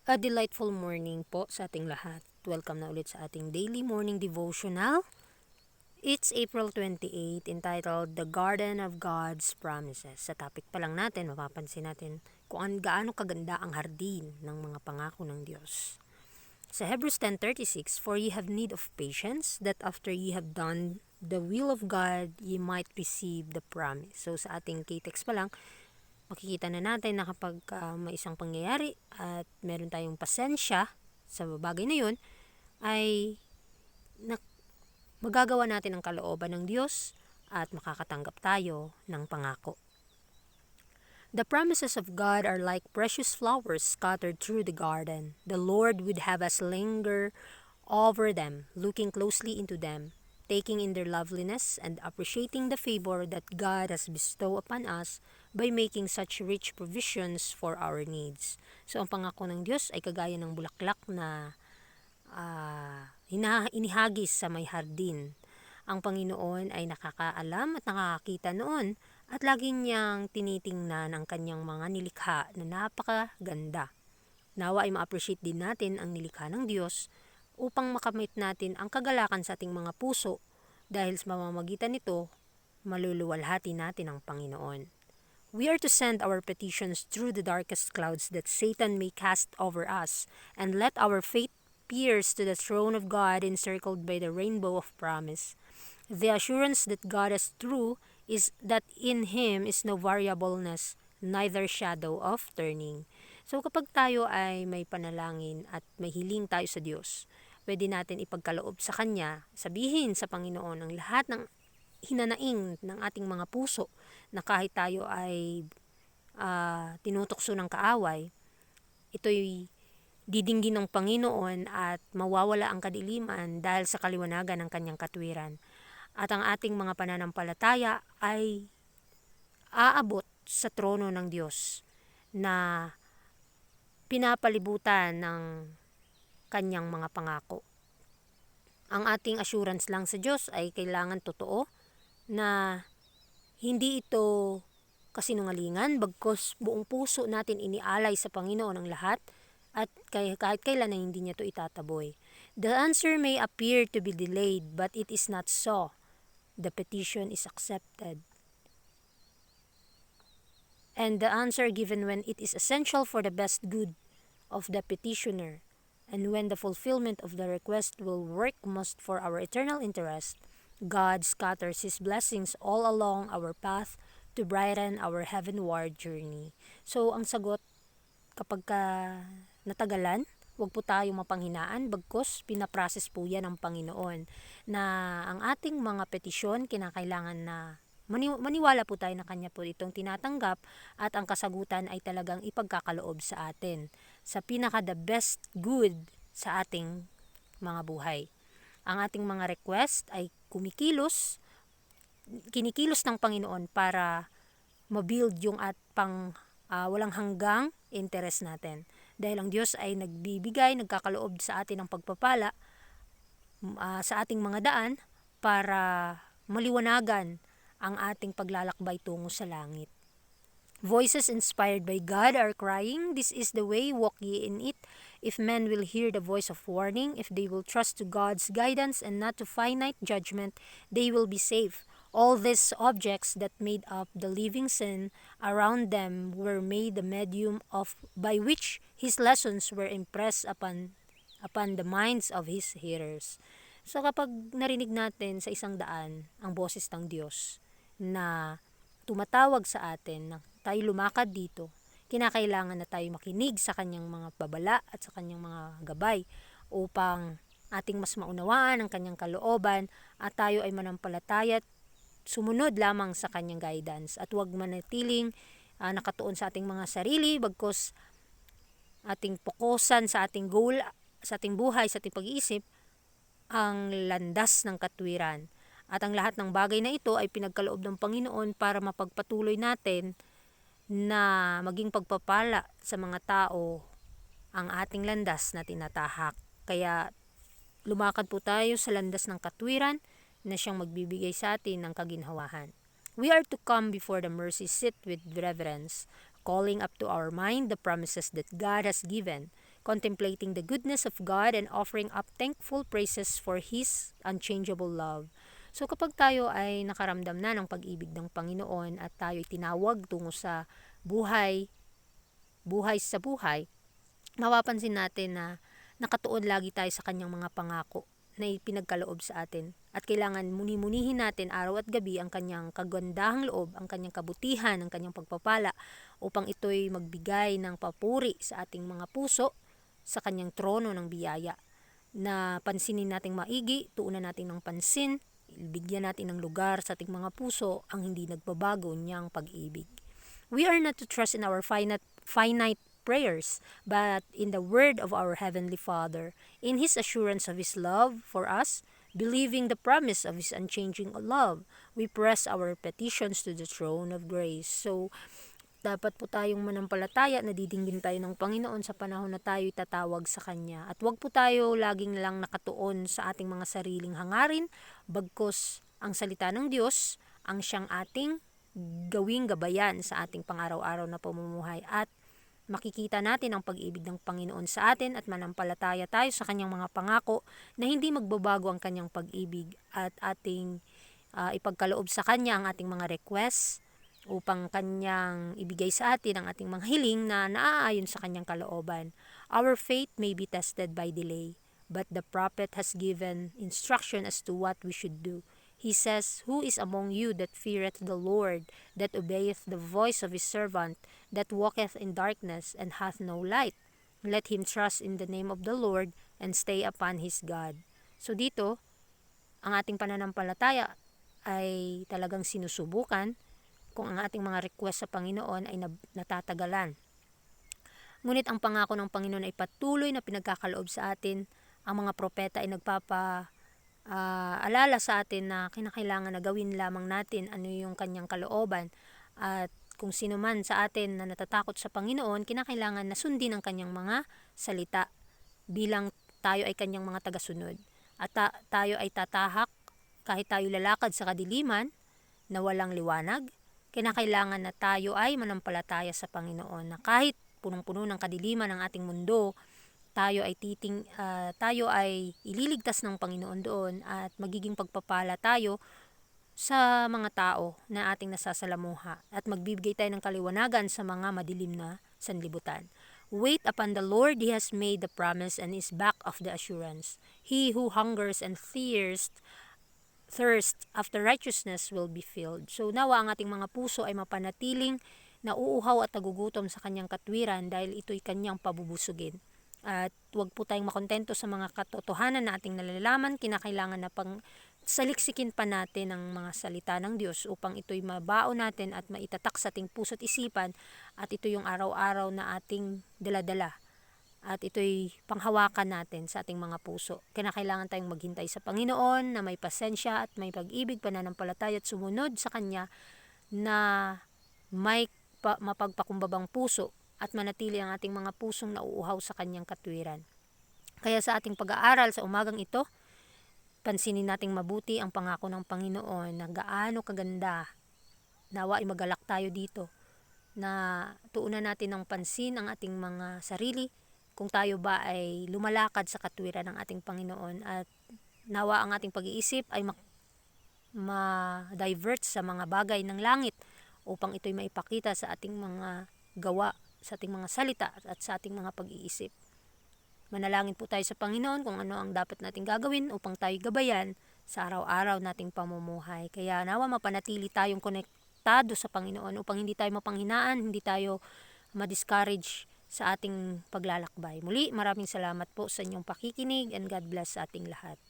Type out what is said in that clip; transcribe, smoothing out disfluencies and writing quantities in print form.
A delightful morning po sa ating lahat. Welcome na ulit sa ating daily morning devotional. It's April 28, entitled The Garden of God's Promises. Sa topic pa lang natin, mapapansin natin kung gaano kaganda ang hardin ng mga pangako ng Diyos. Sa Hebrews 10:36, "For ye have need of patience, that after ye have done the will of God, ye might receive the promise." So sa ating K-text pa lang, makikita na natin na kapag may isang pangyayari at meron tayong pasensya sa bagay na yun, ay magagawa natin ang kalooban ng Diyos at makakatanggap tayo ng pangako. The promises of God are like precious flowers scattered through the garden. The Lord would have us linger over them, looking closely into them, taking in their loveliness and appreciating the favor that God has bestowed upon us by making such rich provisions for our needs. So ang pangako ng Diyos ay kagaya ng bulaklak na inihagis sa may hardin. Ang Panginoon ay nakakaalam at nakakakita noon at lagi niyang tinitingnan ang kanyang mga nilikha na napakaganda. Nawa ay ma-appreciate din natin ang nilikha ng Diyos upang makamit natin ang kagalakan sa ating mga puso dahil sa mamamagitan nito, maluluwalhati natin ang Panginoon. We are to send our petitions through the darkest clouds that Satan may cast over us, and let our faith pierce to the throne of God encircled by the rainbow of promise. The assurance that God is true is that in Him is no variableness, neither shadow of turning. So kapag tayo ay may panalangin at may hiling tayo sa Diyos, pwede natin ipagkaloob sa Kanya, sabihin sa Panginoon ang lahat ng hinanaing ng ating mga puso na kahit tayo ay tinutokso ng kaaway, ito'y didinggin ng Panginoon at mawawala ang kadiliman dahil sa kaliwanagan ng Kanyang katwiran. At ang ating mga pananampalataya ay aabot sa trono ng Diyos na pinapalibutan ng Kanyang mga pangako. Ang ating assurance lang sa Diyos ay kailangan totoo na hindi ito kasinungalingan, bagkus buong puso natin inialay sa Panginoon ang lahat at kahit kailan na hindi niya ito itataboy. The answer may appear to be delayed, but it is not so. The petition is accepted. And the answer given when it is essential for the best good of the petitioner, and when the fulfillment of the request will work most for our eternal interest. God scatters His blessings all along our path to brighten our heavenward journey. So, ang sagot, kapag natagalan, huwag po tayong mapanghinaan, bagkus pinaprocess po yan ng Panginoon na ang ating mga petisyon, kinakailangan na maniwala po tayo na Kanya po itong tinatanggap at ang kasagutan ay talagang ipagkakaloob sa atin sa pinaka the best good sa ating mga buhay. Ang ating mga request ay kinikilos ng Panginoon para mabuild yung walang hanggang interest natin. Dahil ang Diyos ay nagkakaloob sa atin ng pagpapala sa ating mga daan para maliwanagan ang ating paglalakbay tungo sa langit. Voices inspired by God are crying, "This is the way, walk ye in it. If men will hear the voice of warning, if they will trust to God's guidance and not to finite judgment, they will be safe." All these objects that made up the living sin around them were made the medium by which His lessons were impressed upon the minds of His hearers. So kapag narinig natin sa isang daan ang boses ng Diyos na tumatawag sa atin na tayo lumakad dito, kinakailangan na tayo makinig sa Kanyang mga babala at sa Kanyang mga gabay upang ating mas maunawaan ang Kanyang kalooban at tayo ay manampalataya at sumunod lamang sa Kanyang guidance at huwag manatiling nakatuon sa ating mga sarili, bagkus ating pokusan sa ating goal, sa ating buhay, sa ating pag-iisip, ang landas ng katwiran. At ang lahat ng bagay na ito ay pinagkaloob ng Panginoon para mapagpatuloy natin na maging pagpapala sa mga tao ang ating landas na tinatahak. Kaya lumakad po tayo sa landas ng katwiran na siyang magbibigay sa atin ng kaginhawahan. We are to come before the mercy seat with reverence, calling up to our mind the promises that God has given, contemplating the goodness of God and offering up thankful praises for His unchangeable love. So kapag tayo ay nakaramdam na ng pag-ibig ng Panginoon at tayo ay tinawag tungo sa buhay sa buhay, mapapansin natin na nakatuon lagi tayo sa kanyang mga pangako na ipinagkaloob sa atin. At kailangan muni-munihin natin araw at gabi ang kanyang kagandahang loob, ang kanyang kabutihan, ang kanyang pagpapala upang ito'y magbigay ng papuri sa ating mga puso sa kanyang trono ng biyaya. Na pansinin nating maigi, tuunan natin ng pansin, bigyan natin ng lugar sa ating mga puso ang hindi nagbabago niyang pag-ibig. We are not to trust in our finite prayers, but in the word of our Heavenly Father, in His assurance of His love for us, believing the promise of His unchanging love, we press our petitions to the throne of grace. So, dapat po tayong manampalataya na didinggin tayo ng Panginoon sa panahon na tayo itatawag sa Kanya. At huwag po tayo laging lang nakatuon sa ating mga sariling hangarin, bagkus ang salita ng Diyos ang siyang ating gawing gabayan sa ating pang-araw-araw na pamumuhay. At makikita natin ang pag-ibig ng Panginoon sa atin at manampalataya tayo sa kanyang mga pangako na hindi magbabago ang kanyang pag-ibig at ating ipagkaloob sa kanya ang ating mga requests upang kanyang ibigay sa atin ang ating mga hiling na naaayon sa kanyang kalooban. Our faith may be tested by delay, but the prophet has given instruction as to what we should do. He says, "Who is among you that feareth the Lord, that obeyeth the voice of his servant, that walketh in darkness, and hath no light? Let him trust in the name of the Lord, and stay upon his God." So dito, ang ating pananampalataya ay talagang sinusubukan kung ang ating mga request sa Panginoon ay natatagalan. Ngunit ang pangako ng Panginoon ay patuloy na pinagkakaloob sa atin. Ang mga propeta ay alala sa atin na kinakailangan na gawin lamang natin ano yung kanyang kalooban. At kung sino man sa atin na natatakot sa Panginoon, kinakailangan na sundin ang kanyang mga salita bilang tayo ay kanyang mga tagasunod. At tayo ay tatahak kahit tayo lalakad sa kadiliman na walang liwanag. Kinakailangan na tayo ay manampalataya sa Panginoon na kahit punong-puno ng kadiliman ng ating mundo, tayo ay ililigtas ng Panginoon doon at magiging pagpapala tayo sa mga tao na ating nasasalamuha at magbibigay tayo ng kaliwanagan sa mga madilim na sanlibutan. Wait upon the Lord, He has made the promise and is back of the assurance. He who hungers and thirst after righteousness will be filled. So nawa ang ating mga puso ay mapanatiling nauuhaw at nagugutom sa kanyang katwiran dahil ito'y kanyang pabubusugin. At huwag po tayong makontento sa mga katotohanan na ating nalalaman. Kinakailangan na saliksikin pa natin ang mga salita ng Diyos upang ito'y mabaon natin at maitatak sa ating puso't isipan at ito yung araw-araw na ating daladala at ito'y panghawakan natin sa ating mga puso. Kinakailangan tayong maghintay sa Panginoon na may pasensya at may pag-ibig, pananampalataya at sumunod sa Kanya na may mapagpakumbabang puso at manatili ang ating mga pusong nauuhaw sa kanyang katwiran. Kaya sa ating pag-aaral sa umagang ito, pansinin nating mabuti ang pangako ng Panginoon na gaano kaganda. Nawa ay magalak tayo dito na tuunan natin ng pansin ang ating mga sarili kung tayo ba ay lumalakad sa katwiran ng ating Panginoon at nawa ang ating pag-iisip ay ma-divert sa mga bagay ng langit upang ito'y maipakita sa ating mga gawa, sa ating mga salita at sa ating mga pag-iisip. Manalangin po tayo sa Panginoon kung ano ang dapat nating gagawin upang tayo gabayan sa araw-araw nating pamumuhay. Kaya nawa mapanatili tayong konektado sa Panginoon upang hindi tayo mapanghinaan, hindi tayo ma-discourage sa ating paglalakbay. Muli, maraming salamat po sa inyong pakikinig and God bless sa ating lahat.